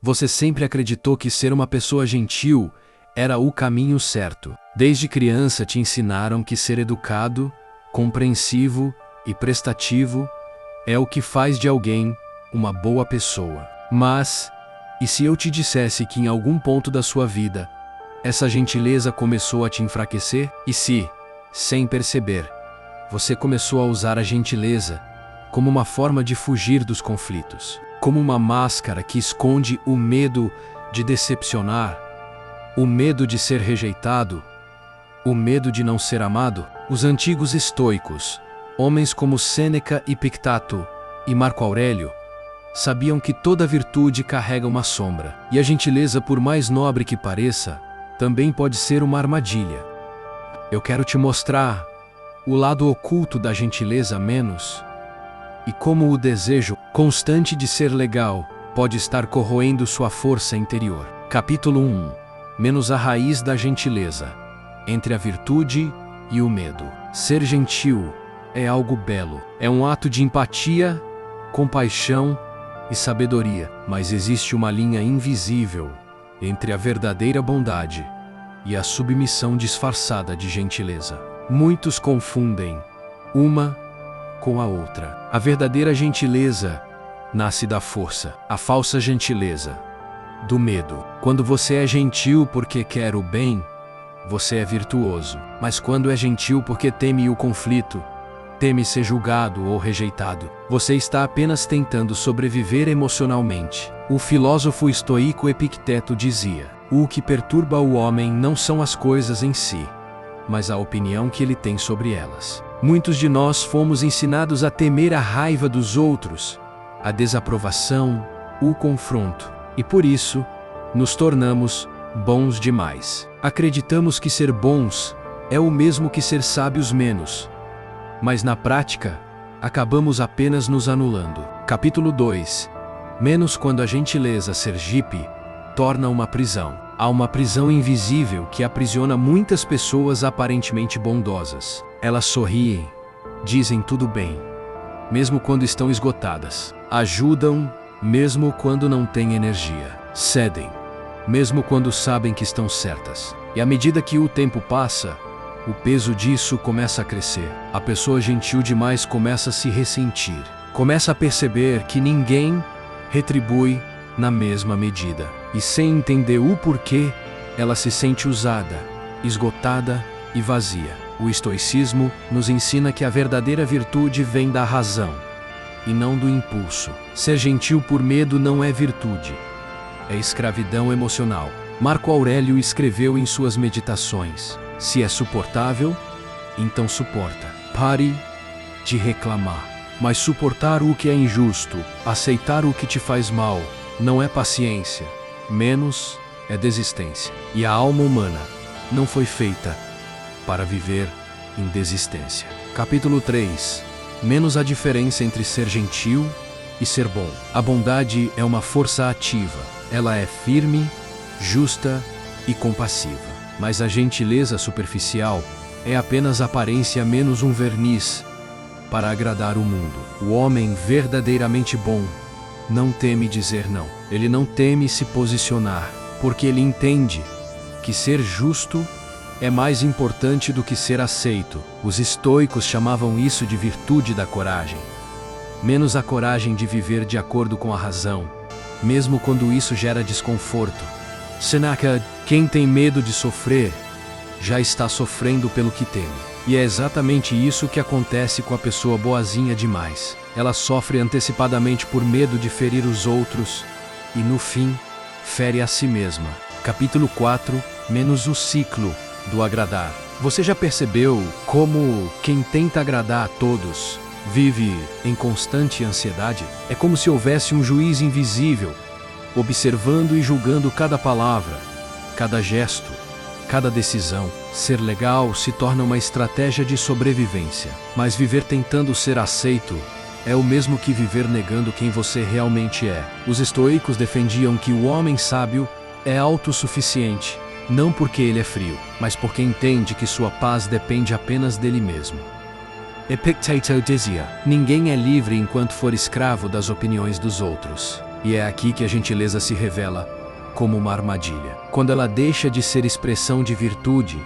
Você sempre acreditou que ser uma pessoa gentil era o caminho certo. Desde criança te ensinaram que ser educado, compreensivo e prestativo é o que faz de alguém uma boa pessoa. Mas, e se eu te dissesse que em algum ponto da sua vida, essa gentileza começou a te enfraquecer? E se, sem perceber, você começou a usar a gentileza como uma forma de fugir dos conflitos, como uma máscara que esconde o medo de decepcionar, o medo de ser rejeitado, o medo de não ser amado? Os antigos estoicos, homens como Sêneca e Epicteto e Marco Aurélio, sabiam que toda virtude carrega uma sombra, e a gentileza, por mais nobre que pareça, também pode ser uma armadilha. Eu quero te mostrar o lado oculto da gentileza menos e como o desejo constante de ser legal pode estar corroendo sua força interior. Capítulo 1. Menos a raiz da gentileza, entre a virtude e o medo. Ser gentil é algo belo, é um ato de empatia, compaixão e sabedoria, mas existe uma linha invisível entre a verdadeira bondade e a submissão disfarçada de gentileza. Muitos confundem uma com a outra. A verdadeira gentileza nasce da força, a falsa gentileza do medo. Quando você é gentil porque quer o bem, você é virtuoso. Mas quando é gentil porque teme o conflito, teme ser julgado ou rejeitado, você está apenas tentando sobreviver emocionalmente. O filósofo estoico Epicteto dizia: o que perturba o homem não são as coisas em si, mas a opinião que ele tem sobre elas. Muitos de nós fomos ensinados a temer a raiva dos outros, a desaprovação, o confronto, e por isso nos tornamos bons demais. Acreditamos que ser bons é o mesmo que ser sábios menos, mas na prática, acabamos apenas nos anulando. Capítulo 2. Menos quando a gentileza Sergipe torna uma prisão. Há uma prisão invisível que aprisiona muitas pessoas aparentemente bondosas. Elas sorriem, dizem tudo bem, mesmo quando estão esgotadas. Ajudam, mesmo quando não têm energia. Cedem, mesmo quando sabem que estão certas. E à medida que o tempo passa, o peso disso começa a crescer. A pessoa gentil demais começa a se ressentir. Começa a perceber que ninguém retribui na mesma medida. E sem entender o porquê, ela se sente usada, esgotada e vazia. O estoicismo nos ensina que a verdadeira virtude vem da razão e não do impulso. Ser gentil por medo não é virtude, é escravidão emocional. Marco Aurélio escreveu em suas meditações: se é suportável, então suporta. Pare de reclamar. Mas suportar o que é injusto, aceitar o que te faz mal, não é paciência, menos é desistência. E a alma humana não foi feita para viver em desistência. Capítulo 3. Menos a diferença entre ser gentil e ser bom. A bondade é uma força ativa. Ela é firme, justa e compassiva. Mas a gentileza superficial é apenas aparência menos um verniz para agradar o mundo. O homem verdadeiramente bom não teme dizer não. Ele não teme se posicionar, porque ele entende que ser justo é mais importante do que ser aceito. Os estoicos chamavam isso de virtude da coragem. Menos a coragem de viver de acordo com a razão, mesmo quando isso gera desconforto. Seneca: quem tem medo de sofrer, já está sofrendo pelo que teme. E é exatamente isso que acontece com a pessoa boazinha demais. Ela sofre antecipadamente por medo de ferir os outros e, no fim, fere a si mesma. Capítulo 4. Menos o ciclo do agradar. Você já percebeu como quem tenta agradar a todos vive em constante ansiedade? É como se houvesse um juiz invisível, observando e julgando cada palavra, cada gesto, cada decisão. Ser legal se torna uma estratégia de sobrevivência. Mas viver tentando ser aceito é o mesmo que viver negando quem você realmente é. Os estoicos defendiam que o homem sábio é autossuficiente, não porque ele é frio, mas porque entende que sua paz depende apenas dele mesmo. Epicteto dizia: ninguém é livre enquanto for escravo das opiniões dos outros. E é aqui que a gentileza se revela como uma armadilha. Quando ela deixa de ser expressão de virtude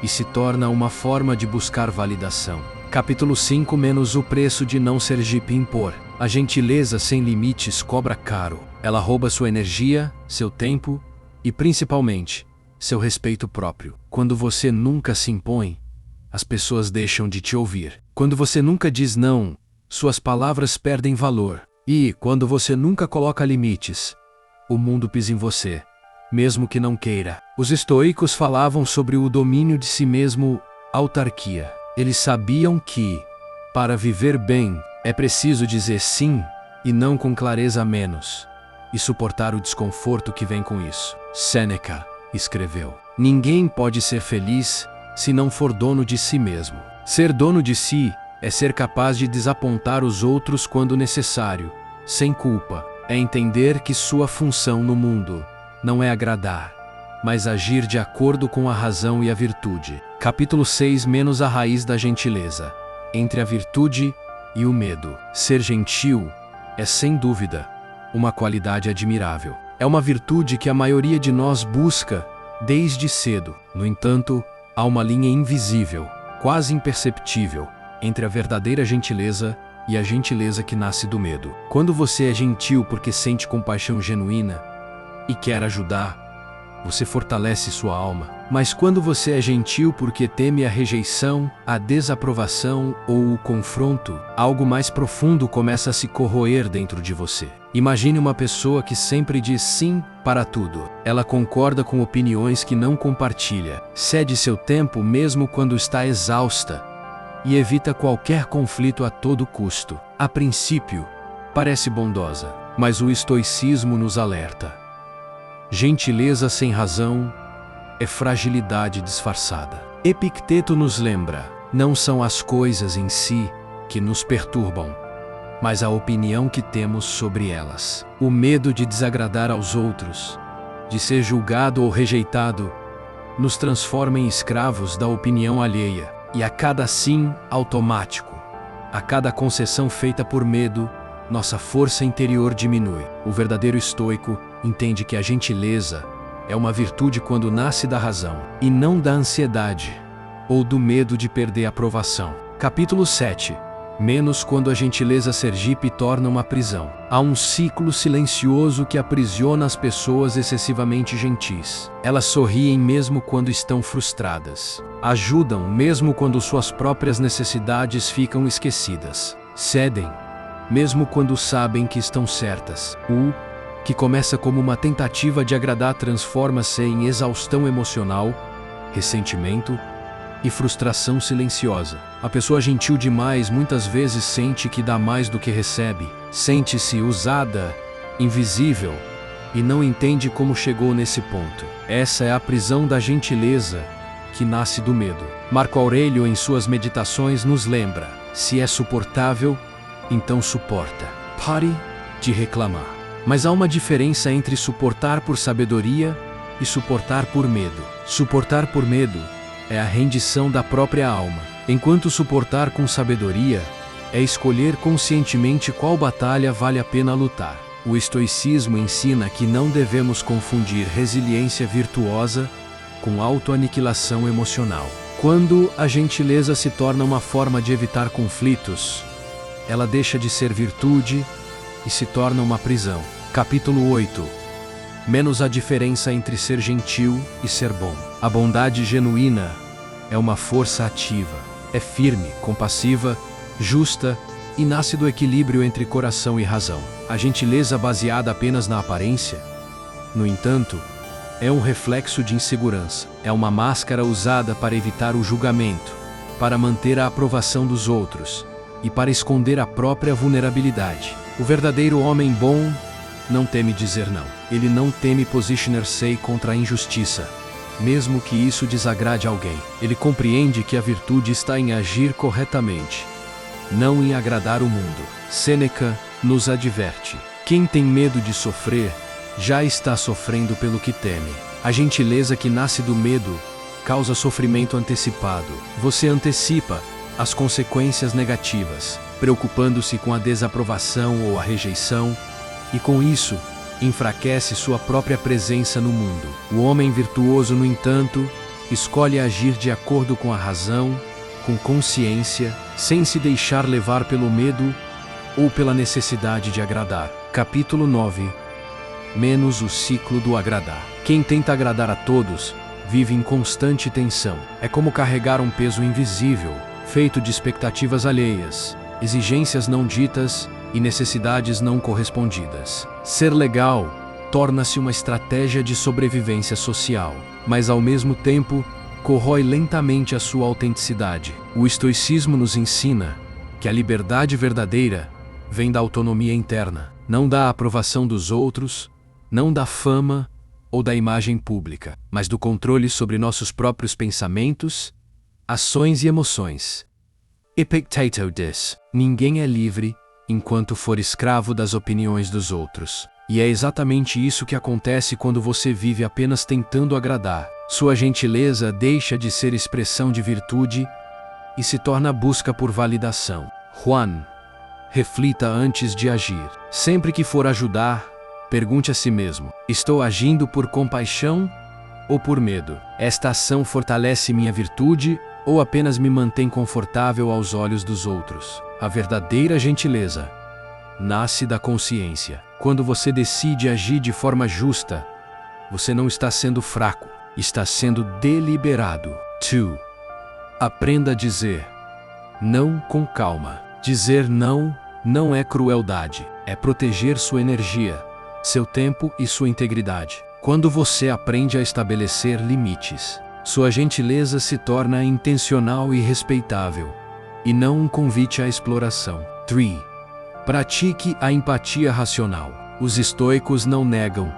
e se torna uma forma de buscar validação. Capítulo 5 menos o preço de não ser jipe impor. A gentileza sem limites cobra caro. Ela rouba sua energia, seu tempo e, principalmente, seu respeito próprio. Quando você nunca se impõe, as pessoas deixam de te ouvir. Quando você nunca diz não, suas palavras perdem valor. E, quando você nunca coloca limites, o mundo pisa em você, mesmo que não queira. Os estoicos falavam sobre o domínio de si mesmo, autarquia. Eles sabiam que, para viver bem, é preciso dizer sim e não com clareza menos, e suportar o desconforto que vem com isso. Sêneca escreveu: ninguém pode ser feliz se não for dono de si mesmo. Ser dono de si é ser capaz de desapontar os outros quando necessário, sem culpa. É entender que sua função no mundo não é agradar, mas agir de acordo com a razão e a virtude. Capítulo 6 menos a raiz da gentileza, entre a virtude e o medo. Ser gentil é, sem dúvida, uma qualidade admirável. É uma virtude que a maioria de nós busca desde cedo. No entanto, há uma linha invisível, quase imperceptível, entre a verdadeira gentileza e a gentileza que nasce do medo. Quando você é gentil porque sente compaixão genuína e quer ajudar, você fortalece sua alma. Mas quando você é gentil porque teme a rejeição, a desaprovação ou o confronto, algo mais profundo começa a se corroer dentro de você. Imagine uma pessoa que sempre diz sim para tudo. Ela concorda com opiniões que não compartilha, cede seu tempo mesmo quando está exausta e evita qualquer conflito a todo custo. A princípio, parece bondosa, mas o estoicismo nos alerta. Gentileza sem razão é fragilidade disfarçada. Epicteto nos lembra: não são as coisas em si que nos perturbam, mas a opinião que temos sobre elas. O medo de desagradar aos outros, de ser julgado ou rejeitado, nos transforma em escravos da opinião alheia. E a cada sim automático, a cada concessão feita por medo, nossa força interior diminui. O verdadeiro estoico entende que a gentileza é uma virtude quando nasce da razão, e não da ansiedade ou do medo de perder a aprovação. Capítulo 7 menos quando a gentileza sergipe torna uma prisão. Há um ciclo silencioso que aprisiona as pessoas excessivamente gentis. Elas sorriem mesmo quando estão frustradas. Ajudam mesmo quando suas próprias necessidades ficam esquecidas. Cedem mesmo quando sabem que estão certas. O que começa como uma tentativa de agradar transforma-se em exaustão emocional, ressentimento e frustração silenciosa. A pessoa gentil demais muitas vezes sente que dá mais do que recebe, sente-se usada, invisível, e não entende como chegou nesse ponto. Essa é a prisão da gentileza que nasce do medo. Marco Aurélio, em suas meditações, nos lembra: se é suportável, então suporta. Pare de reclamar. Mas há uma diferença entre suportar por sabedoria e suportar por medo. Suportar por medo é a rendição da própria alma, enquanto suportar com sabedoria é escolher conscientemente qual batalha vale a pena lutar. O estoicismo ensina que não devemos confundir resiliência virtuosa com autoaniquilação emocional. Quando a gentileza se torna uma forma de evitar conflitos, ela deixa de ser virtude e se torna uma prisão. Capítulo 8 menos a diferença entre ser gentil e ser bom. A bondade genuína é uma força ativa, é firme, compassiva, justa e nasce do equilíbrio entre coração e razão. A gentileza baseada apenas na aparência, no entanto, é um reflexo de insegurança. É uma máscara usada para evitar o julgamento, para manter a aprovação dos outros e para esconder a própria vulnerabilidade. O verdadeiro homem bom não teme dizer não. Ele não teme posicionar-se contra a injustiça, mesmo que isso desagrade alguém. Ele compreende que a virtude está em agir corretamente, não em agradar o mundo. Sêneca nos adverte: quem tem medo de sofrer, já está sofrendo pelo que teme. A gentileza que nasce do medo causa sofrimento antecipado. Você antecipa as consequências negativas, preocupando-se com a desaprovação ou a rejeição, e com isso, enfraquece sua própria presença no mundo. O homem virtuoso, no entanto, escolhe agir de acordo com a razão, com consciência, sem se deixar levar pelo medo ou pela necessidade de agradar. Capítulo 9. Menos o ciclo do agradar. Quem tenta agradar a todos, vive em constante tensão. É como carregar um peso invisível, feito de expectativas alheias, exigências não ditas e necessidades não correspondidas. Ser legal torna-se uma estratégia de sobrevivência social, mas ao mesmo tempo corrói lentamente a sua autenticidade. O estoicismo nos ensina que a liberdade verdadeira vem da autonomia interna, não da aprovação dos outros, não da fama ou da imagem pública, mas do controle sobre nossos próprios pensamentos, ações e emoções. Epicteto diz: ninguém é livre enquanto for escravo das opiniões dos outros. E é exatamente isso que acontece quando você vive apenas tentando agradar. Sua gentileza deixa de ser expressão de virtude e se torna busca por validação. Juan, reflita antes de agir. Sempre que for ajudar, pergunte a si mesmo: estou agindo por compaixão ou por medo? Esta ação fortalece minha virtude ou apenas me mantém confortável aos olhos dos outros? A verdadeira gentileza nasce da consciência. Quando você decide agir de forma justa, você não está sendo fraco, está sendo deliberado. 2. Aprenda a dizer não com calma. Dizer não não é crueldade, é proteger sua energia, seu tempo e sua integridade. Quando você aprende a estabelecer limites, sua gentileza se torna intencional e respeitável, e não um convite à exploração. 3. Pratique a empatia racional. Os estoicos não negam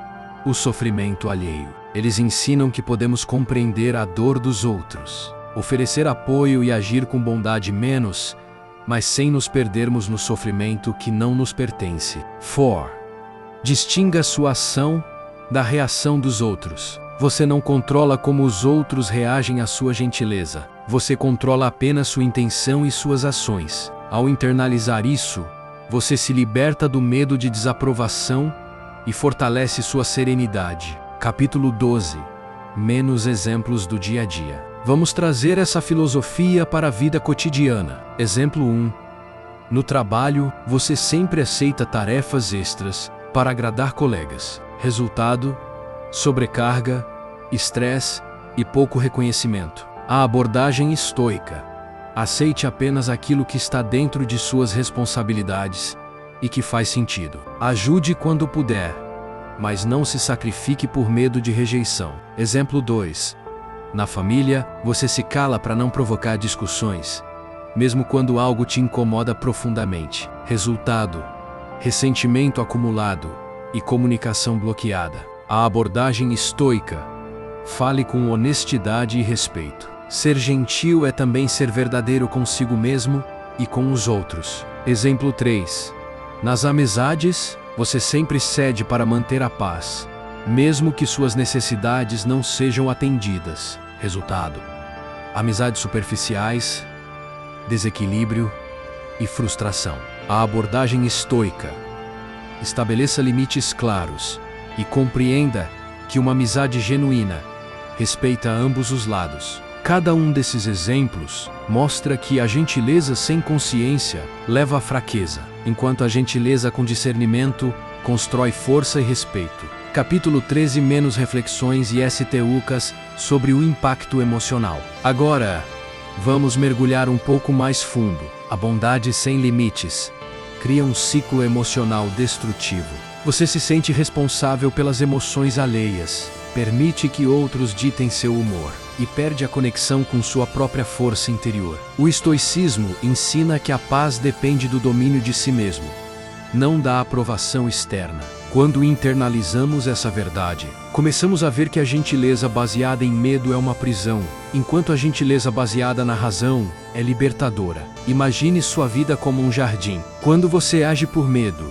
o sofrimento alheio. Eles ensinam que podemos compreender a dor dos outros, oferecer apoio e agir com bondade menos, mas sem nos perdermos no sofrimento que não nos pertence. 4. Distinga sua ação da reação dos outros. Você não controla como os outros reagem à sua gentileza. Você controla apenas sua intenção e suas ações. Ao internalizar isso, você se liberta do medo de desaprovação e fortalece sua serenidade. Capítulo 12. Menos exemplos do dia a dia. Vamos trazer essa filosofia para a vida cotidiana. Exemplo 1. No trabalho, você sempre aceita tarefas extras para agradar colegas. Resultado: sobrecarga, estresse e pouco reconhecimento. A abordagem estoica: aceite apenas aquilo que está dentro de suas responsabilidades e que faz sentido. Ajude quando puder, mas não se sacrifique por medo de rejeição. Exemplo 2. Na família, você se cala para não provocar discussões, mesmo quando algo te incomoda profundamente. Resultado: ressentimento acumulado e comunicação bloqueada. A abordagem estoica: fale com honestidade e respeito. Ser gentil é também ser verdadeiro consigo mesmo e com os outros. Exemplo 3. Nas amizades, você sempre cede para manter a paz, mesmo que suas necessidades não sejam atendidas. Resultado: amizades superficiais, desequilíbrio e frustração. A abordagem estoica: estabeleça limites claros e compreenda que uma amizade genuína respeita ambos os lados. Cada um desses exemplos mostra que a gentileza sem consciência leva à fraqueza, enquanto a gentileza com discernimento constrói força e respeito. Capítulo 13. Menos reflexões e STUcas sobre o impacto emocional. Agora, vamos mergulhar um pouco mais fundo. A bondade sem limites cria um ciclo emocional destrutivo. Você se sente responsável pelas emoções alheias, permite que outros ditem seu humor e perde a conexão com sua própria força interior. O estoicismo ensina que a paz depende do domínio de si mesmo, não da aprovação externa. Quando internalizamos essa verdade, começamos a ver que a gentileza baseada em medo é uma prisão, enquanto a gentileza baseada na razão é libertadora. Imagine sua vida como um jardim. Quando você age por medo,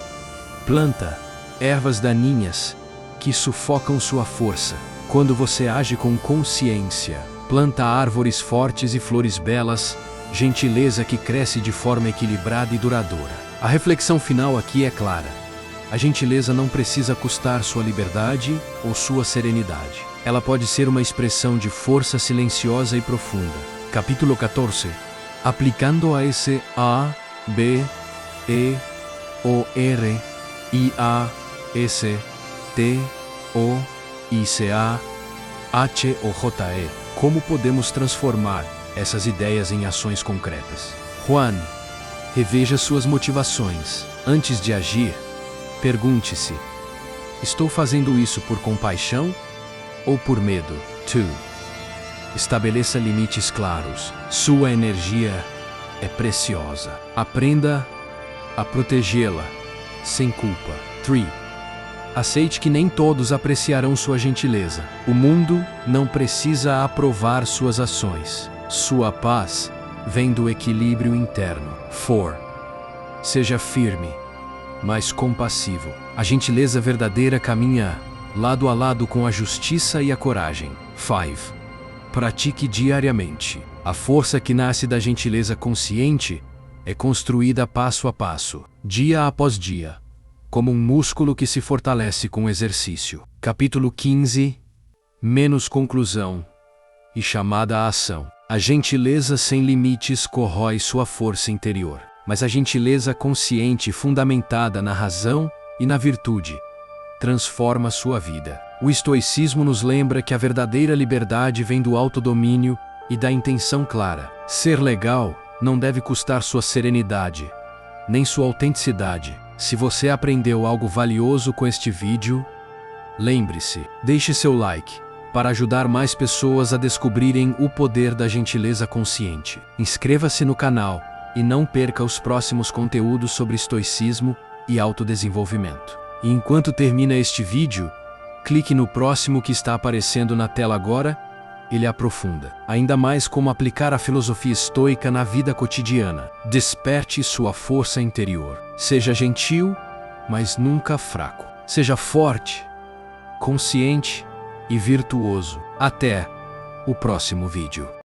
planta ervas daninhas que sufocam sua força. Quando você age com consciência, planta árvores fortes e flores belas, gentileza que cresce de forma equilibrada e duradoura. A reflexão final aqui é clara. A gentileza não precisa custar sua liberdade ou sua serenidade. Ela pode ser uma expressão de força silenciosa e profunda. Capítulo 14. Aplicando a esse A, B, E, O, R, I, A, S, T, O, I, C, A, H, O, J, E. Como podemos transformar essas ideias em ações concretas? Juan, reveja suas motivações. Antes de agir, pergunte-se: estou fazendo isso por compaixão ou por medo? 2. Estabeleça limites claros. Sua energia é preciosa. Aprenda a protegê-la, sem culpa. 3. Aceite que nem todos apreciarão sua gentileza. O mundo não precisa aprovar suas ações. Sua paz vem do equilíbrio interno. 4. Seja firme, mas compassivo. A gentileza verdadeira caminha lado a lado com a justiça e a coragem. 5. Pratique diariamente. A força que nasce da gentileza consciente é construída passo a passo, dia após dia, como um músculo que se fortalece com exercício. Capítulo 15. Menos conclusão e chamada à ação. A gentileza sem limites corrói sua força interior, mas a gentileza consciente fundamentada na razão e na virtude transforma sua vida. O estoicismo nos lembra que a verdadeira liberdade vem do autodomínio e da intenção clara. Ser legal não deve custar sua serenidade, nem sua autenticidade. Se você aprendeu algo valioso com este vídeo, lembre-se, deixe seu like para ajudar mais pessoas a descobrirem o poder da gentileza consciente. Inscreva-se no canal e não perca os próximos conteúdos sobre estoicismo e autodesenvolvimento. E enquanto termina este vídeo, clique no próximo que está aparecendo na tela agora. Ele aprofunda ainda mais como aplicar a filosofia estoica na vida cotidiana. Desperte sua força interior. Seja gentil, mas nunca fraco. Seja forte, consciente e virtuoso. Até o próximo vídeo.